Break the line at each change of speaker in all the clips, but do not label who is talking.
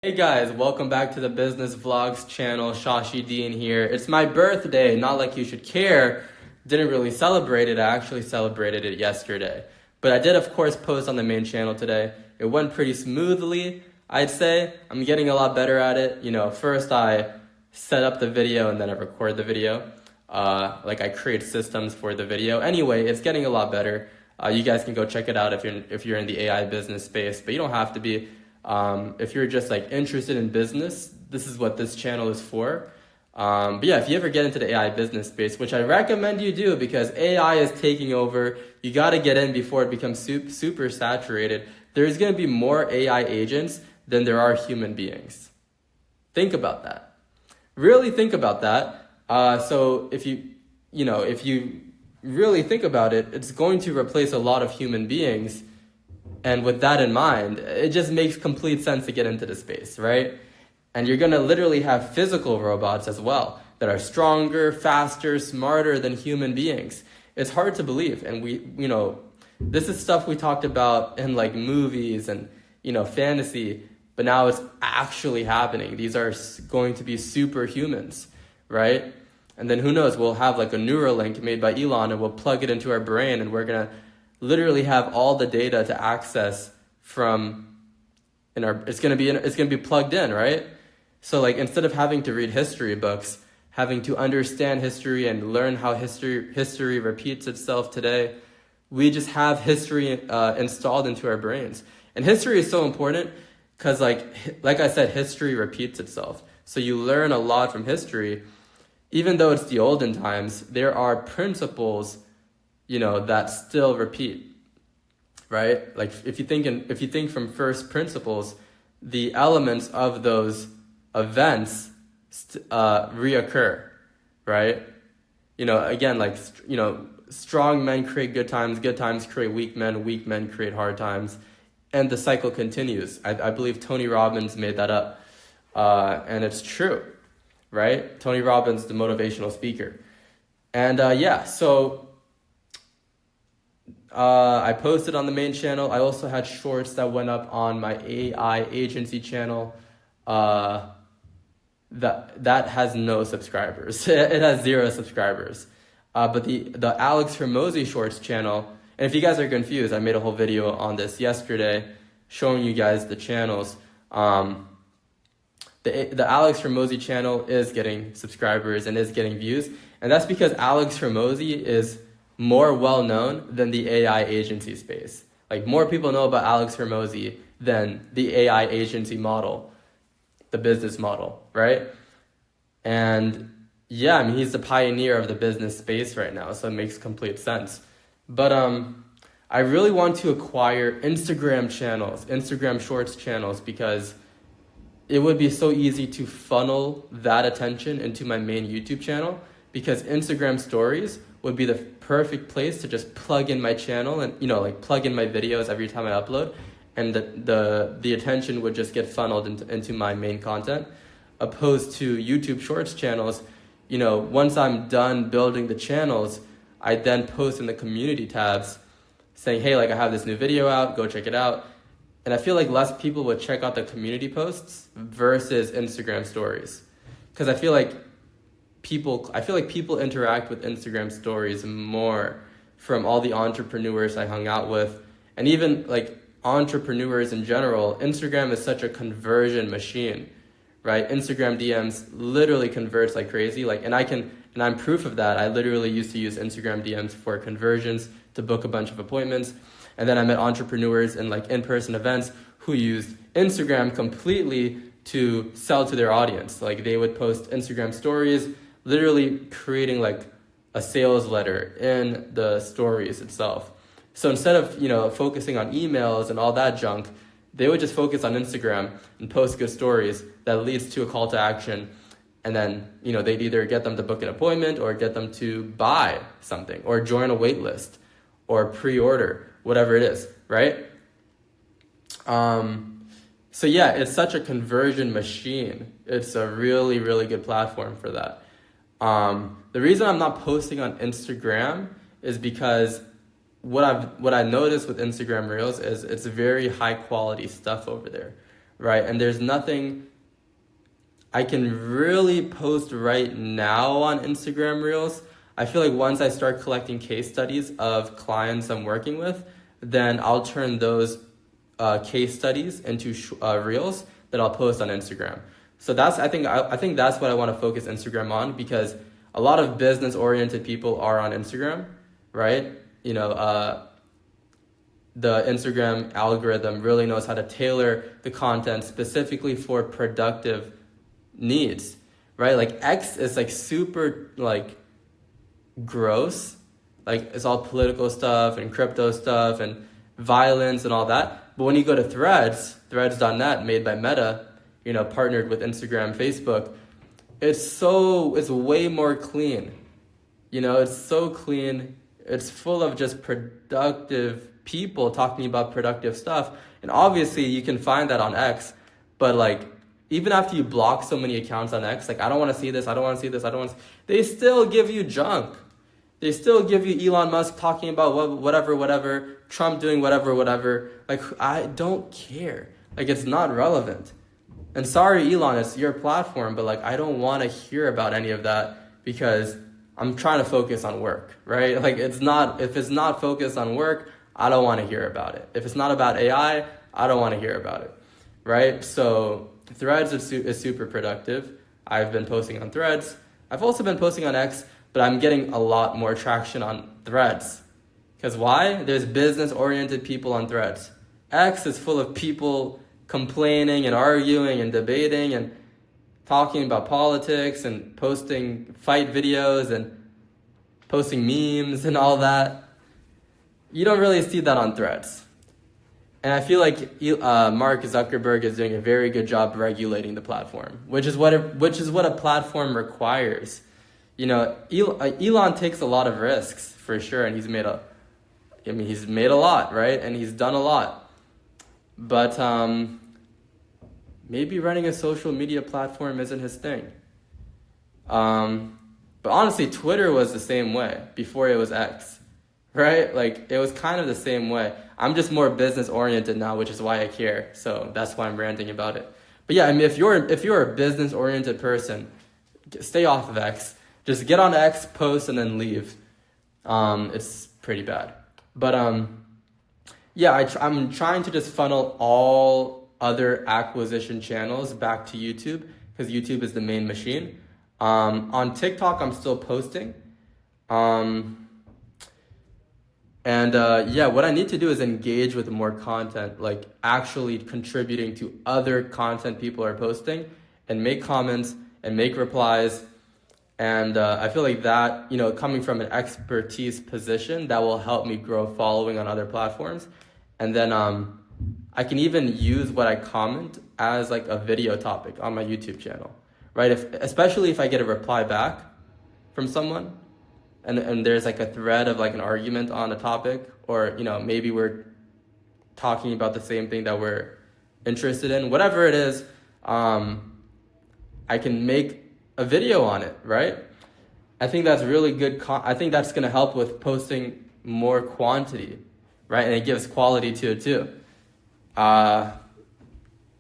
Hey guys, welcome back to the Business Vlogs channel. Shashi Dean here. It's my birthday, not like you should care. Didn't really celebrate it. I actually celebrated it yesterday. But I did, of course, post on the main channel today. It went pretty smoothly, I'd say. I'm getting a lot better at it. First I set up the video and then I record the video. I create systems for the video. Anyway, it's getting a lot better. You guys can go check it out if you're in the AI business space, but you don't have to be. If you're just interested in business, this is what this channel is for. But yeah, if you ever get into the AI business space, which I recommend you do because AI is taking over, you got to get in before it becomes super saturated. There's going to be more AI agents than there are human beings. Think about that. Really think about that. So if you really think about it, it's going to replace a lot of human beings. And with that in mind, it just makes complete sense to get into the space, right? And you're going to literally have physical robots as well that are stronger, faster, smarter than human beings. It's hard to believe. And this is stuff we talked about in movies and, fantasy, but now it's actually happening. These are going to be superhumans, right? And then who knows, we'll have a Neuralink made by Elon and we'll plug it into our brain and we're going to literally have all the data to access it's going to be plugged in, right? So instead of having to read history books, having to understand history and learn how history repeats itself today, we just have history installed into our brains. And history is so important because like I said, history repeats itself. So you learn a lot from history. Even though it's the olden times, there are principles that still repeat, right? If you think from first principles, the elements of those events reoccur, right? Strong men create good times create weak men create hard times, and the cycle continues. I believe Tony Robbins made that up, and it's true, right? Tony Robbins, the motivational speaker. And so I posted on the main channel. I also had shorts that went up on my AI agency channel. That has no subscribers. It has 0 subscribers. But the Alex Hormozi shorts channel, and if you guys are confused, I made a whole video on this yesterday showing you guys the channels. The Alex Hormozi channel is getting subscribers and is getting views. And that's because Alex Hormozi is more well-known than the AI agency space. More people know about Alex Hormozi than the AI agency model, the business model, right? And yeah, he's the pioneer of the business space right now, so it makes complete sense. But I really want to acquire Instagram Shorts channels, because it would be so easy to funnel that attention into my main YouTube channel, because Instagram stories would be the perfect place to just plug in my channel and plug in my videos every time I upload, and the attention would just get funneled into my main content, opposed to YouTube Shorts channels. Once I'm done building the channels, I then post in the community tabs saying, hey, I have this new video out, go check it out. And I feel less people would check out the community posts versus Instagram stories, because I feel like people interact with Instagram stories more from all the entrepreneurs I hung out with, and even entrepreneurs in general. Instagram is such a conversion machine, right? Instagram DMs literally converts like crazy. And I'm proof of that. I literally used to use Instagram DMs for conversions to book a bunch of appointments. And then I met entrepreneurs in in-person events who used Instagram completely to sell to their audience. They would post Instagram stories, literally creating a sales letter in the stories itself. So instead of, focusing on emails and all that junk, they would just focus on Instagram and post good stories that leads to a call to action. And then, they'd either get them to book an appointment or get them to buy something or join a wait list or pre-order, whatever it is, right? So yeah, it's such a conversion machine. It's a really, really good platform for that. The reason I'm not posting on Instagram is because what I noticed with Instagram Reels is it's very high quality stuff over there, right? And there's nothing I can really post right now on Instagram Reels. I feel like once I start collecting case studies of clients I'm working with, then I'll turn those case studies into Reels that I'll post on Instagram. So I think that's what I want to focus Instagram on, because a lot of business oriented people are on Instagram, right? You know, the Instagram algorithm really knows how to tailor the content specifically for productive needs, right? Like X is like super like gross, like it's all political stuff and crypto stuff and violence and all that. But when you go to threads.net, made by Meta, you know, partnered with Instagram, Facebook, it's way more clean. You know, it's so clean. It's full of just productive people talking about productive stuff. And obviously you can find that on X, but like even after you block so many accounts on X, like I don't want to see this, I don't want to see this, I don't want to see, they still give you junk. They still give you Elon Musk talking about whatever, Trump doing whatever. Like, I don't care. Like, it's not relevant. And sorry, Elon, it's your platform, but like, I don't want to hear about any of that because I'm trying to focus on work, right? Like, if it's not focused on work, I don't want to hear about it. If it's not about AI, I don't want to hear about it, right? So Threads is super productive. I've been posting on Threads. I've also been posting on X, but I'm getting a lot more traction on Threads. Because why? There's business-oriented people on Threads. X is full of people complaining and arguing and debating and talking about politics and posting fight videos and posting memes and all that. You don't really see that on Threads. And I feel like Mark Zuckerberg is doing a very good job regulating the platform, which is what a platform requires. You know, Elon takes a lot of risks for sure, and he's made a lot, right? And he's done a lot. But maybe running a social media platform isn't his thing. But honestly, Twitter was the same way before it was X, right? Like, it was kind of the same way. I'm just more business oriented now, which is why I care. So that's why I'm ranting about it. But yeah, I mean, if you're a business oriented person, stay off of X. Just get on X, post, and then leave. It's pretty bad. But yeah, I'm trying to just funnel all other acquisition channels back to YouTube because YouTube is the main machine. On TikTok, I'm still posting. Yeah, what I need to do is engage with more content, like actually contributing to other content people are posting and make comments and make replies. And I feel like that, you know, coming from an expertise position, that will help me grow following on other platforms. And then I can even use what I comment as like a video topic on my YouTube channel, right? Especially if I get a reply back from someone and there's like a thread of like an argument on a topic, or, you know, maybe we're talking about the same thing that we're interested in, whatever it is, I can make a video on it, right? I think that's really good. I think that's going to help with posting more quantity, right? And it gives quality to it too.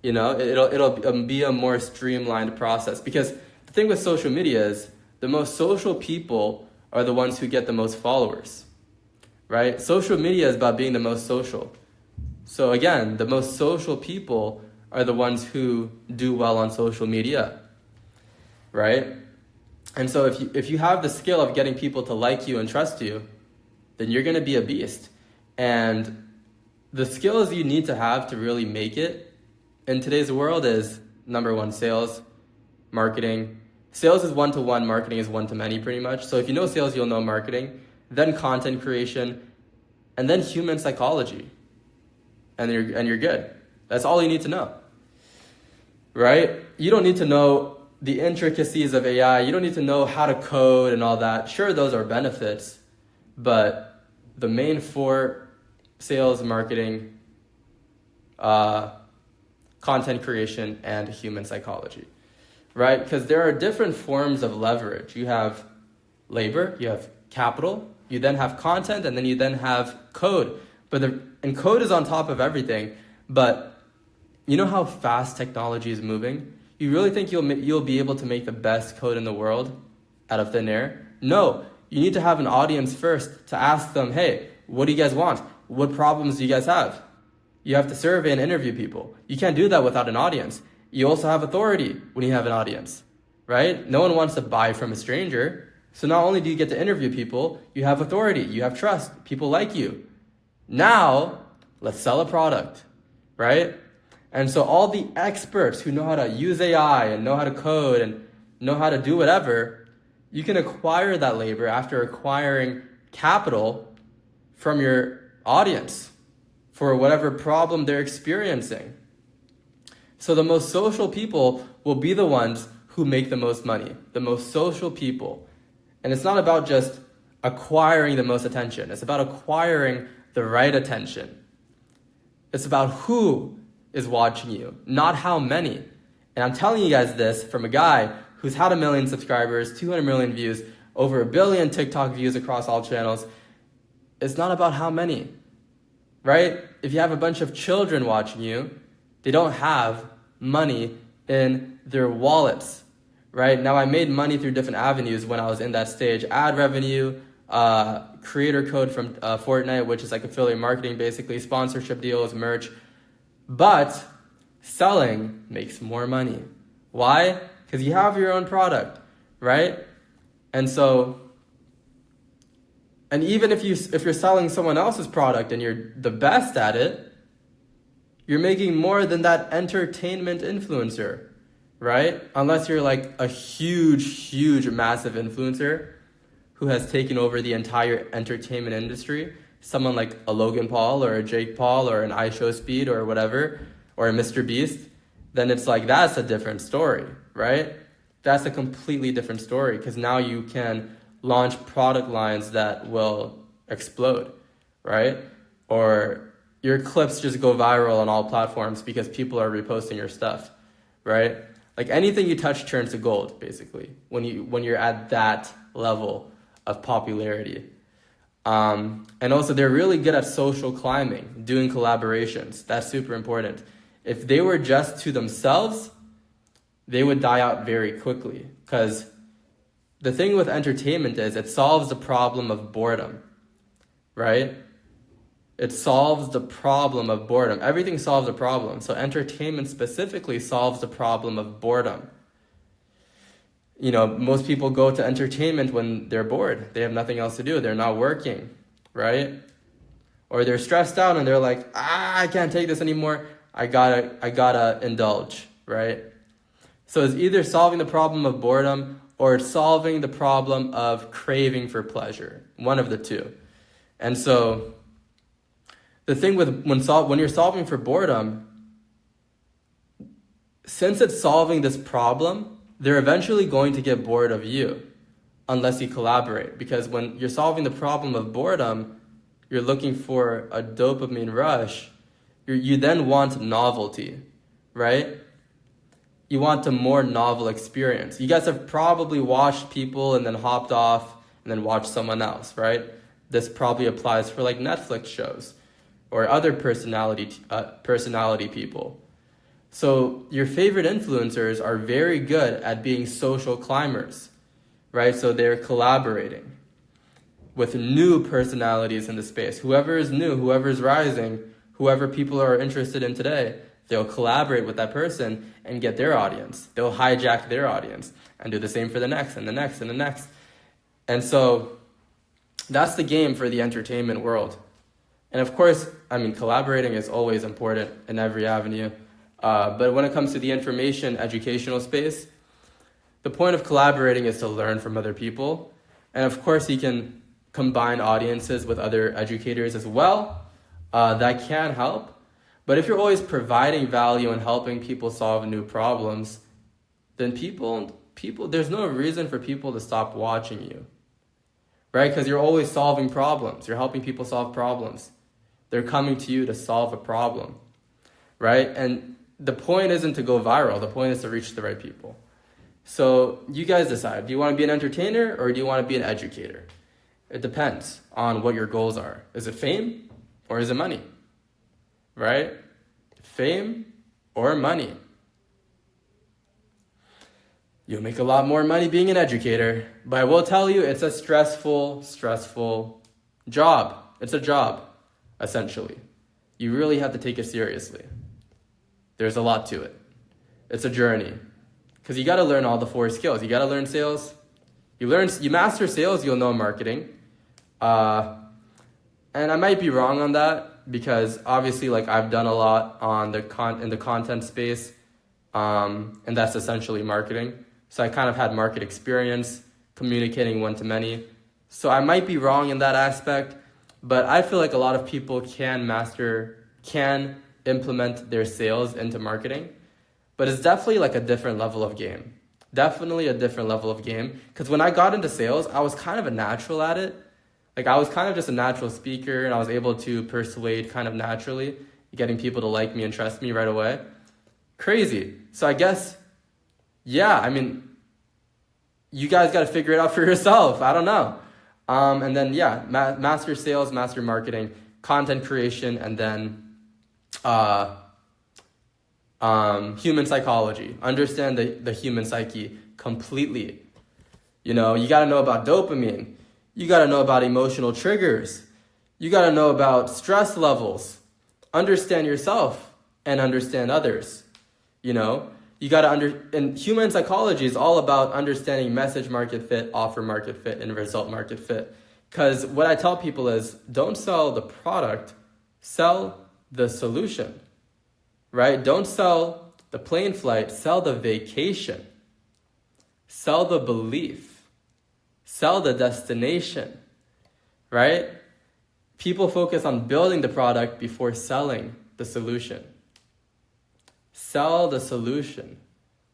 You know, it'll be a more streamlined process, because the thing with social media is the most social people are the ones who get the most followers, right? Social media is about being the most social. So again, the most social people are the ones who do well on social media, right? And so if you have the skill of getting people to like you and trust you, then you're going to be a beast. And the skills you need to have to really make it in today's world is, number one, sales, marketing. Sales is one-to-one, marketing is one-to-many pretty much. So if you know sales, you'll know marketing, then content creation, and then human psychology. And you're good. That's all you need to know, right? You don't need to know the intricacies of AI. You don't need to know how to code and all that. Sure, those are benefits, but the main four: sales, marketing, content creation, and human psychology, right? Because there are different forms of leverage. You have labor, you have capital, you then have content, and then you then have code. And code is on top of everything. But You know how fast technology is moving? You really think you'll be able to make the best code in the world out of thin air? No, you need to have an audience first to ask them, hey, what do you guys want? What problems do you guys have? You have to survey and interview people. You can't do that without an audience. You also have authority when you have an audience, right? No one wants to buy from a stranger. So not only do you get to interview people, you have authority, you have trust, people like you. Now, let's sell a product, right? And so all the experts who know how to use AI and know how to code and know how to do whatever, you can acquire that labor after acquiring capital from your audience for whatever problem they're experiencing. So the most social people will be the ones who make the most money, the most social people. And it's not about just acquiring the most attention. It's about acquiring the right attention. It's about who is watching you, not how many. And I'm telling you guys this from a guy who's had 1 million subscribers, 200 million views, over 1 billion TikTok views across all channels. It's not about how many, right? If you have a bunch of children watching you, they don't have money in their wallets, right? Now, I made money through different avenues when I was in that stage. Ad revenue, creator code from Fortnite, which is like affiliate marketing, basically, sponsorship deals, merch. But selling makes more money. Why? Because you have your own product, right? And even if you're selling someone else's product and you're the best at it, you're making more than that entertainment influencer, right? Unless you're like a huge, massive influencer who has taken over the entire entertainment industry. Someone like a Logan Paul or a Jake Paul or an iShowSpeed or whatever, or a Mr. Beast, then it's like, that's a different story, right? That's a completely different story, because now you can launch product lines that will explode, right? Or your clips just go viral on all platforms because people are reposting your stuff, right? Like anything you touch turns to gold, basically, when you're at that level of popularity. And also they're really good at social climbing, doing collaborations. That's super important. If they were just to themselves, they would die out very quickly, because the thing with entertainment is it solves the problem of boredom, right? It solves the problem of boredom. Everything solves a problem. So entertainment specifically solves the problem of boredom. You know, most people go to entertainment when they're bored. They have nothing else to do. They're not working, right? Or they're stressed out and they're like, I can't take this anymore. I gotta indulge, right? So it's either solving the problem of boredom or it's solving the problem of craving for pleasure. One of the two. And so the thing with when you're solving for boredom, since it's solving this problem, they're eventually going to get bored of you unless you collaborate. Because when you're solving the problem of boredom, you're looking for a dopamine rush. You then want novelty, right? You want a more novel experience. You guys have probably watched people and then hopped off and then watched someone else, right? This probably applies for like Netflix shows or other personality people. So your favorite influencers are very good at being social climbers, right? So they're collaborating with new personalities in the space. Whoever is new, whoever is rising, whoever people are interested in today, they'll collaborate with that person and get their audience. They'll hijack their audience and do the same for the next and the next and the next. And so that's the game for the entertainment world. And of course, I mean, collaborating is always important in every avenue. But when it comes to the information educational space, the point of collaborating is to learn from other people. And of course, you can combine audiences with other educators as well. That can help. But if you're always providing value and helping people solve new problems, then people, there's no reason for people to stop watching you, right? Because you're always solving problems. You're helping people solve problems. They're coming to you to solve a problem, right? And the point isn't to go viral. The point is to reach the right people. So you guys decide. Do you want to be an entertainer or do you want to be an educator? It depends on what your goals are. Is it fame or is it money? Right? Fame or money. You'll make a lot more money being an educator, but I will tell you it's a stressful job. It's a job, essentially. You really have to take it seriously. There's a lot to it. It's a journey. Because you got to learn all the 4 skills. You got to learn sales. You master sales, you'll know marketing. And I might be wrong on that because obviously like I've done a lot on in the content space. And that's essentially marketing. So I kind of had market experience, communicating one-to-many. So I might be wrong in that aspect, but I feel like a lot of people can implement their sales into marketing. But it's definitely like a different level of game. Definitely a different level of game. Because when I got into sales, I was kind of a natural at it. Like I was kind of just a natural speaker and I was able to persuade kind of naturally, getting people to like me and trust me right away. Crazy. So I guess, yeah, I mean, you guys got to figure it out for yourself. I don't know. And then, yeah, master sales, master marketing, content creation, and then human psychology. Understand the human psyche completely. You know, you got to know about dopamine. You got to know about emotional triggers. You got to know about stress levels. Understand yourself and understand others. You know, you got to and human psychology is all about understanding message market fit, offer market fit, and result market fit. Because what I tell people is don't sell the product, sell the solution, right? Don't sell the plane flight, sell the vacation, sell the belief, sell the destination, right? People focus on building the product before selling the solution. Sell the solution.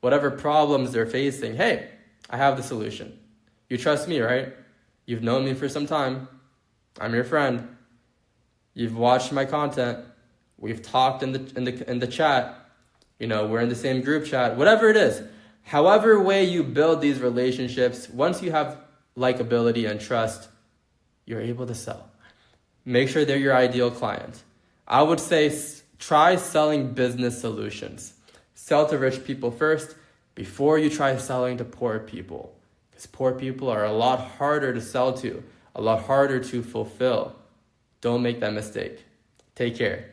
Whatever problems they're facing, hey, I have the solution. You trust me, right? You've known me for some time. I'm your friend. You've watched my content. We've talked in the chat. You know, we're in the same group chat. Whatever it is, however way you build these relationships, once you have likability and trust, you're able to sell. Make sure they're your ideal client. I would say try selling business solutions. Sell to rich people first before you try selling to poor people. Because poor people are a lot harder to sell to, a lot harder to fulfill. Don't make that mistake. Take care.